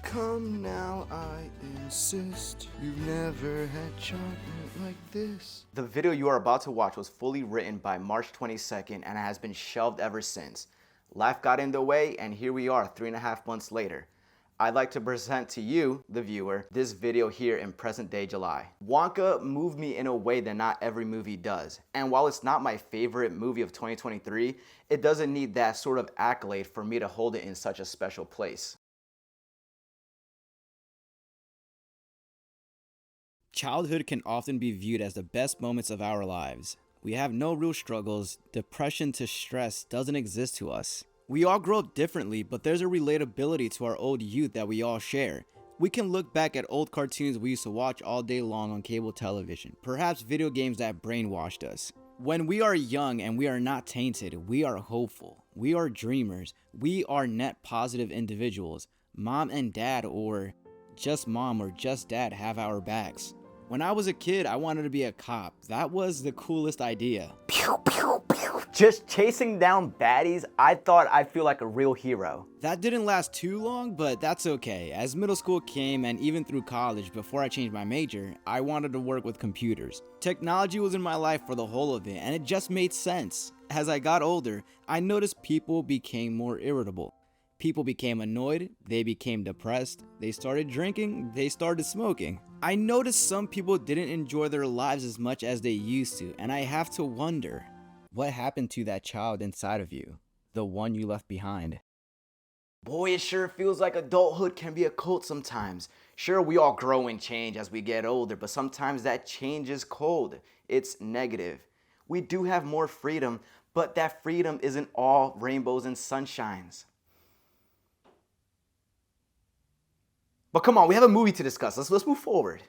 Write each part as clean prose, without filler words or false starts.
Come now, I insist. You've never had chocolate like this. The video you are about to watch was fully written by March 22nd and has been shelved ever since. Life got in the way, and here we are 3.5 months later. I'd like to present to you, the viewer, this video here in present day July. Wonka moved me in a way that not every movie does. And while it's not my favorite movie of 2023, it doesn't need that sort of accolade for me to hold it in such a special place. Childhood can often be viewed as the best moments of our lives. We have no real struggles. Depression to stress doesn't exist to us. We all grow up differently, but there's a relatability to our old youth that we all share. We can look back at old cartoons we used to watch all day long on cable television, perhaps video games that brainwashed us. When we are young and we are not tainted, we are hopeful. We are dreamers. We are net positive individuals. Mom and dad, or just mom or just dad, have our backs. When I was a kid, I wanted to be a cop. That was the coolest idea. Pew, pew, pew. Just chasing down baddies, I thought I'd feel like a real hero. That didn't last too long, but that's okay. As middle school came and even through college before I changed my major, I wanted to work with computers. Technology was in my life for the whole of it, and it just made sense. As I got older, I noticed people became more irritable. People became annoyed, they became depressed, they started drinking, they started smoking. I noticed some people didn't enjoy their lives as much as they used to, and I have to wonder, what happened to that child inside of you? The one you left behind. Boy, it sure feels like adulthood can be a cult sometimes. Sure, we all grow and change as we get older, but sometimes that change is cold. It's negative. We do have more freedom, but that freedom isn't all rainbows and sunshines. But come on, we have a movie to discuss. Let's move forward.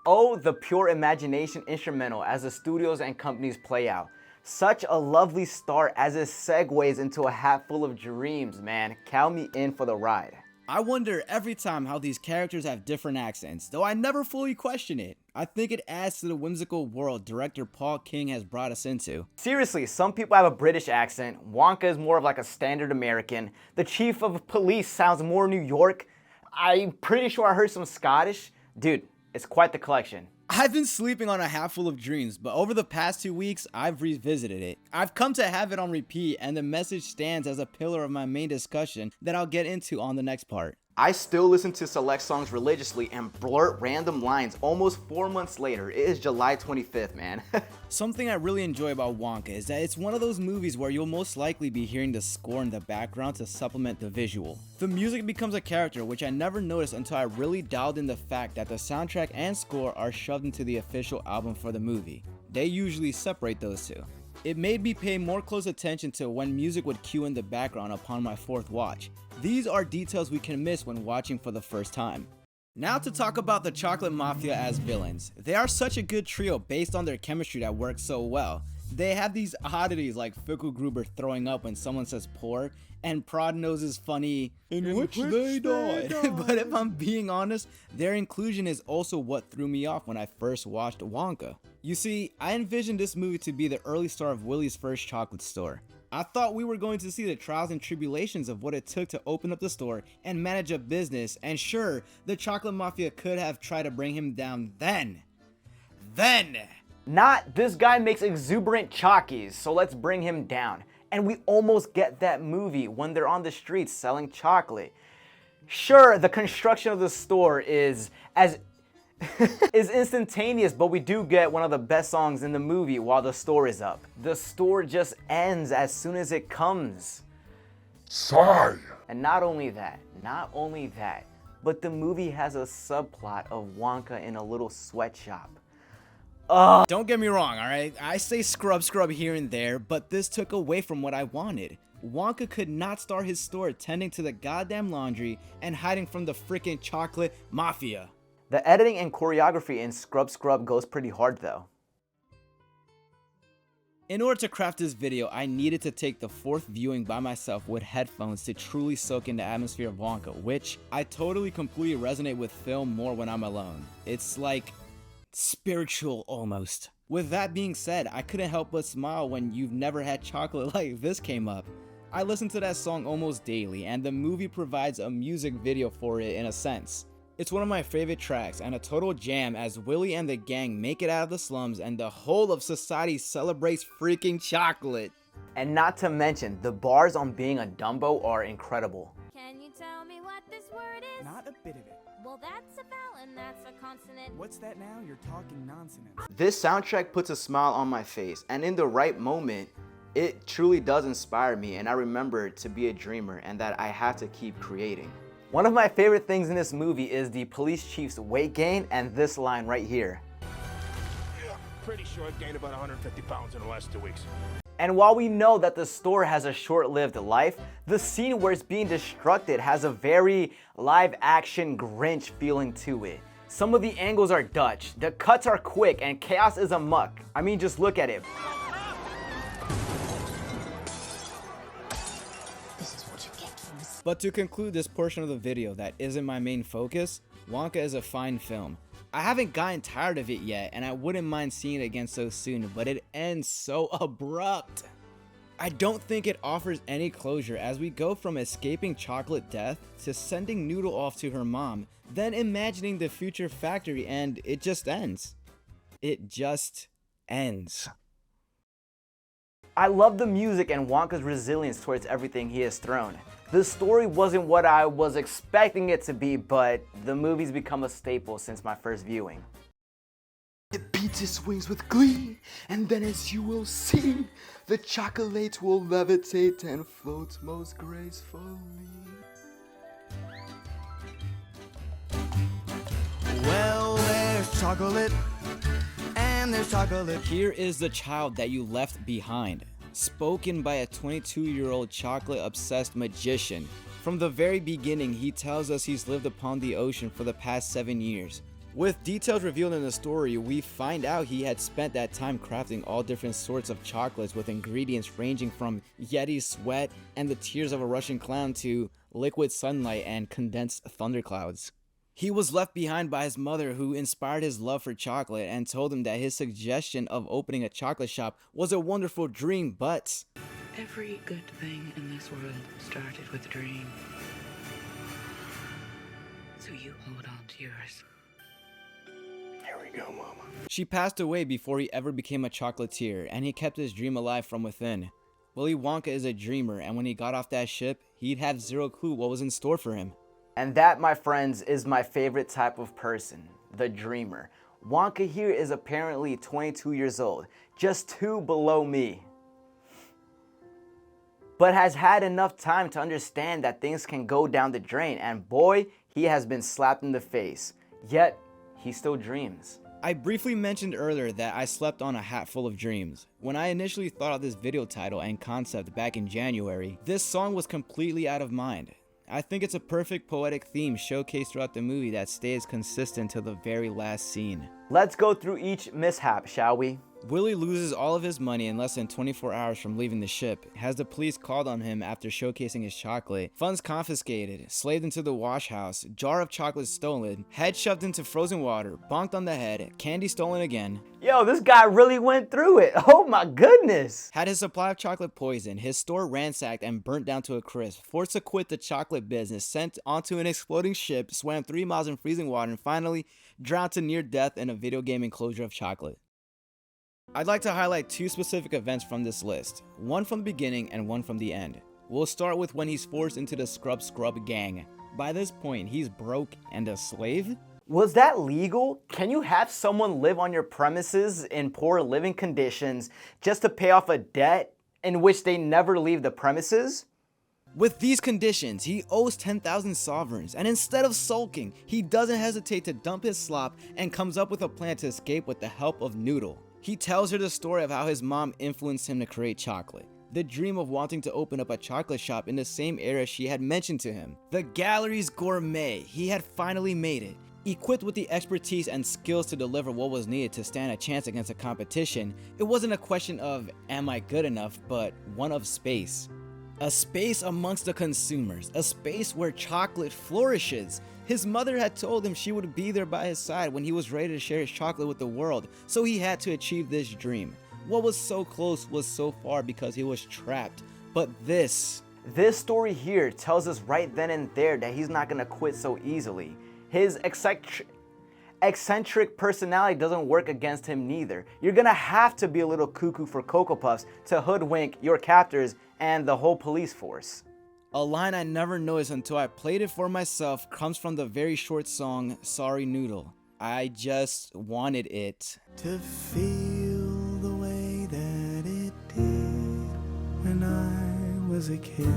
Oh, the pure imagination instrumental as the studios and companies play out. Such a lovely start as it segues into a hat full of dreams, man. Count me in for the ride. I wonder every time how these characters have different accents, though I never fully question it. I think it adds to the whimsical world director Paul King has brought us into. Seriously, some people have a British accent. Wonka is more of like a standard American. The chief of police sounds more New York. I'm pretty sure I heard some Scottish. Dude, it's quite the collection. I've been sleeping on a hat full of dreams, but over the past 2 weeks, I've revisited it. I've come to have it on repeat, and the message stands as a pillar of my main discussion that I'll get into on the next part. I still listen to select songs religiously and blurt random lines almost 4 months later. It is July 25th, man. Something I really enjoy about Wonka is that it's one of those movies where you'll most likely be hearing the score in the background to supplement the visual. The music becomes a character, which I never noticed until I really dialed in the fact that the soundtrack and score are shoved into the official album for the movie. They usually separate those two. It made me pay more close attention to when music would cue in the background upon my 4th watch. These are details we can miss when watching for the first time. Now to talk about the Chocolate Mafia as villains. They are such a good trio based on their chemistry that works so well. They have these oddities like 𝙎𝙀𝙁𝙀𝙁𝙍𝙀𝙁𝙍 throwing up when someone says poor, and Prod-Nose's funny in which they died. But if I'm being honest, their inclusion is also what threw me off when I first watched Wonka. You see, I envisioned this movie to be the early start of Willy's first chocolate store. I thought we were going to see the trials and tribulations of what it took to open up the store and manage a business, and sure, the Chocolate Mafia could have tried to bring him down then. Not, this guy makes exuberant chockies, so let's bring him down. And we almost get that movie when they're on the streets selling chocolate. Sure, the construction of the store is instantaneous, but we do get one of the best songs in the movie while the store is up. The store just ends as soon as it comes. Sigh. And not only that, but the movie has a subplot of Wonka in a little sweatshop. Don't get me wrong, alright? I say scrub here and there, but this took away from what I wanted. Wonka could not start his store tending to the goddamn laundry and hiding from the freaking Chocolate Mafia. The editing and choreography in Scrub goes pretty hard though. In order to craft this video, I needed to take the 4th viewing by myself with headphones to truly soak in the atmosphere of Wonka, which I totally completely resonate with film more when I'm alone. It's like spiritual almost. With that being said, I couldn't help but smile when You've Never Had Chocolate Like This came up. I listen to that song almost daily, and the movie provides a music video for it in a sense. It's one of my favorite tracks and a total jam as Willie and the gang make it out of the slums and the whole of society celebrates freaking chocolate. And not to mention, the bars on being a Dumbo are incredible. Can you tell me what this word is? Not a bit of it. Well, that's a vowel and that's a consonant. What's that now? You're talking nonsense. This soundtrack puts a smile on my face, and in the right moment, it truly does inspire me, and I remember to be a dreamer and that I have to keep creating. One of my favorite things in this movie is the police chief's weight gain and this line right here. Yeah, pretty sure I've gained about 150 pounds in the last 2 weeks. And while we know that the store has a short-lived life, the scene where it's being destructed has a very live-action Grinch feeling to it. Some of the angles are Dutch, the cuts are quick, and chaos is amok. I mean, just look at it. But to conclude this portion of the video that isn't my main focus, Wonka is a fine film. I haven't gotten tired of it yet, and I wouldn't mind seeing it again so soon, but it ends so abrupt. I don't think it offers any closure as we go from escaping chocolate death to sending Noodle off to her mom, then imagining the future factory, and it just ends. It just ends. I love the music and Wonka's resilience towards everything he has thrown. The story wasn't what I was expecting it to be, but the movie's become a staple since my first viewing. It beats its wings with glee, and then as you will see, the chocolates will levitate and float most gracefully. Well, there's chocolate, and there's chocolate. Here is the child that you left behind, spoken by a 22-year-old chocolate-obsessed magician. From the very beginning, he tells us he's lived upon the ocean for the past 7 years. With details revealed in the story, we find out he had spent that time crafting all different sorts of chocolates with ingredients ranging from Yeti sweat and the tears of a Russian clown to liquid sunlight and condensed thunderclouds. He was left behind by his mother, who inspired his love for chocolate and told him that his suggestion of opening a chocolate shop was a wonderful dream, but every good thing in this world started with a dream. So you hold on to yours. Here we go, Mama. she passed away before he ever became a chocolatier, and he kept his dream alive from within. Willy Wonka is a dreamer, and when he got off that ship, he'd have zero clue what was in store for him. And that, my friends, is my favorite type of person, the dreamer. Wonka here is apparently 22 years old, just 2 below me, but has had enough time to understand that things can go down the drain, and boy, he has been slapped in the face, yet he still dreams. I briefly mentioned earlier that I slept on a hat full of dreams. When I initially thought of this video title and concept back in January, this song was completely out of mind. I think it's a perfect poetic theme showcased throughout the movie that stays consistent till the very last scene. Let's go through each mishap, shall we? Willie loses all of his money in less than 24 hours from leaving the ship, has the police called on him after showcasing his chocolate, funds confiscated, slaved into the wash house, jar of chocolate stolen, head shoved into frozen water, bonked on the head, candy stolen again. Yo, this guy really went through it. Oh my goodness. Had his supply of chocolate poisoned, his store ransacked and burnt down to a crisp, forced to quit the chocolate business, sent onto an exploding ship, swam 3 miles in freezing water, and finally drowned to near death in a video game enclosure of chocolate. I'd like to highlight 2 specific events from this list, one from the beginning and one from the end. We'll start with when he's forced into the Scrub gang. By this point, he's broke and a slave? Was that legal? Can you have someone live on your premises in poor living conditions just to pay off a debt in which they never leave the premises? With these conditions, he owes 10,000 sovereigns, and instead of sulking, he doesn't hesitate to dump his slop and comes up with a plan to escape with the help of Noodle. He tells her the story of how his mom influenced him to create chocolate. The dream of wanting to open up a chocolate shop in the same area she had mentioned to him. The gallery's gourmet, he had finally made it. Equipped with the expertise and skills to deliver what was needed to stand a chance against a competition, it wasn't a question of, am I good enough, but one of space. A space amongst the consumers, a space where chocolate flourishes. His mother had told him she would be there by his side when he was ready to share his chocolate with the world, so he had to achieve this dream. What was so close was so far because he was trapped, but this This story here tells us right then and there that he's not gonna quit so easily. His eccentric personality doesn't work against him neither. You're gonna have to be a little cuckoo for Cocoa Puffs to hoodwink your captors and the whole police force. A line I never noticed until I played it for myself comes from the very short song, Sorry Noodle. I just wanted it to feel the way that it did when I was a kid.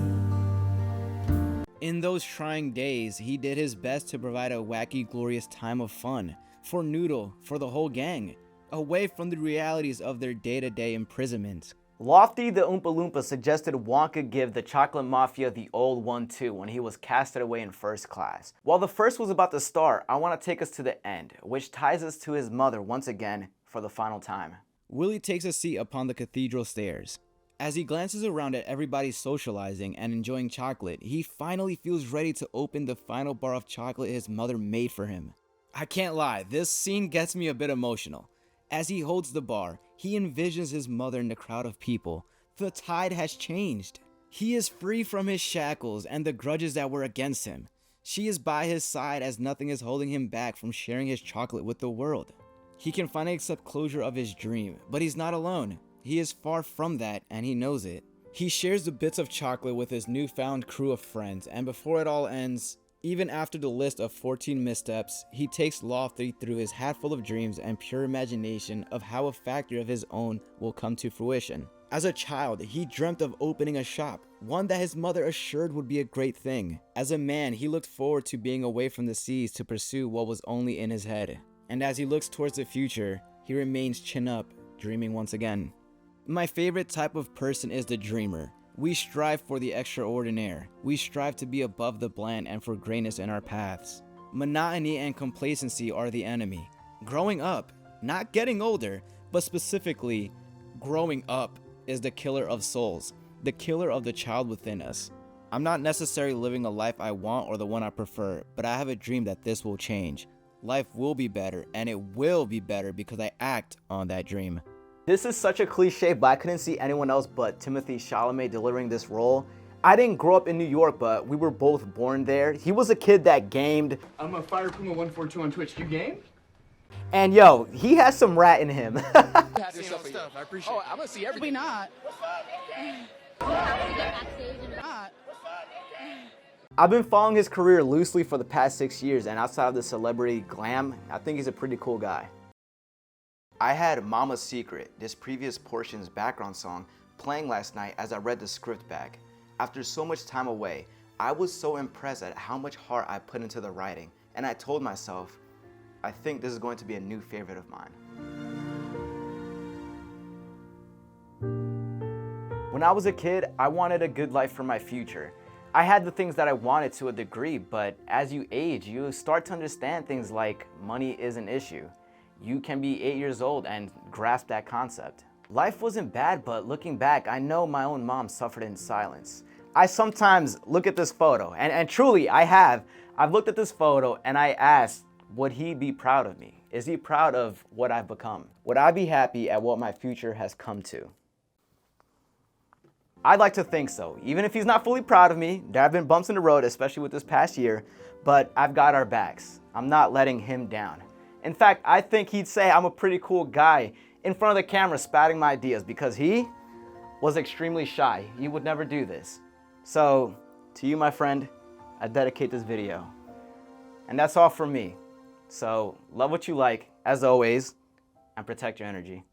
In those trying days, he did his best to provide a wacky, glorious time of fun for Noodle, for the whole gang, away from the realities of their day-to-day imprisonment. 𝙎𝙊𝘾𝙄𝘼 the Oompa Loompa suggested Wonka give the chocolate mafia the old 1-2 when he was casted away in first class. While the first was about to start, I want to take us to the end, which ties us to his mother once again for the final time. Willie takes a seat upon the cathedral stairs. As he glances around at everybody socializing and enjoying chocolate, he finally feels ready to open the final bar of chocolate his mother made for him. I can't lie, this scene gets me a bit emotional. As he holds the bar, he envisions his mother in the crowd of people. The tide has changed. He is free from his shackles and the grudges that were against him. She is by his side as nothing is holding him back from sharing his chocolate with the world. He can finally accept closure of his dream, but he's not alone. He is far from that, and he knows it. He shares the bits of chocolate with his newfound crew of friends, and before it all ends, even after the list of 14 missteps, he takes 𝙎𝙊𝘾 through his hatful of dreams and pure imagination of how a factory of his own will come to fruition. As a child, he dreamt of opening a shop, one that his mother assured would be a great thing. As a man, he looked forward to being away from the seas to pursue what was only in his head. And as he looks towards the future, he remains chin up, dreaming once again. My favorite type of person is the dreamer. We strive for the extraordinaire. We strive to be above the bland and for greatness in our paths. Monotony and complacency are the enemy. Growing up, not getting older, but specifically, growing up is the killer of souls, the killer of the child within us. I'm not necessarily living a life I want or the one I prefer, but I have a dream that this will change. Life will be better, and it will be better because I act on that dream. This is such a cliche, but I couldn't see anyone else but Timothée Chalamet delivering this role. I didn't grow up in New York, but we were both born there. He was a kid that gamed. I'm a 𝐸𝙗𝙗142 on Twitch. You game? And yo, he has some rat in him. Have some stuff. I appreciate it. I'm gonna see everything. We not. I've been following his career loosely for the past 6 years, and outside of the celebrity glam, I think he's a pretty cool guy. I had Mama's Secret, this previous portion's background song, playing last night as I read the script back. After so much time away, I was so impressed at how much heart I put into the writing, and I told myself, I think this is going to be a new favorite of mine. When I was a kid, I wanted a good life for my future. I had the things that I wanted to a degree, but as you age, you start to understand things like money is an issue. You can be 8 years old and grasp that concept. Life wasn't bad, but looking back, I know my own mom suffered in silence. I sometimes look at this photo, and truly I have. I've looked at this photo and I asked, would he be proud of me? Is he proud of what I've become? Would I be happy at what my future has come to? I'd like to think so, even if he's not fully proud of me. There have been bumps in the road, especially with this past year, but I've got our backs. I'm not letting him down. In fact, I think he'd say I'm a pretty cool guy in front of the camera spouting my ideas because he was extremely shy. He would never do this. So, to you, my friend, I dedicate this video. And that's all from me. So, love what you like, as always, and protect your energy.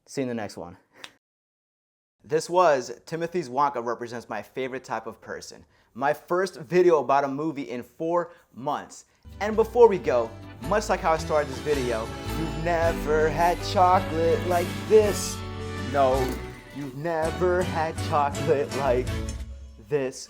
See you in the next one. This was Timothée's Wonka represents my favorite type of person. My first video about a movie in 4 months. And before we go, much like how I started this video, you've never had chocolate like this. No, you've never had chocolate like this.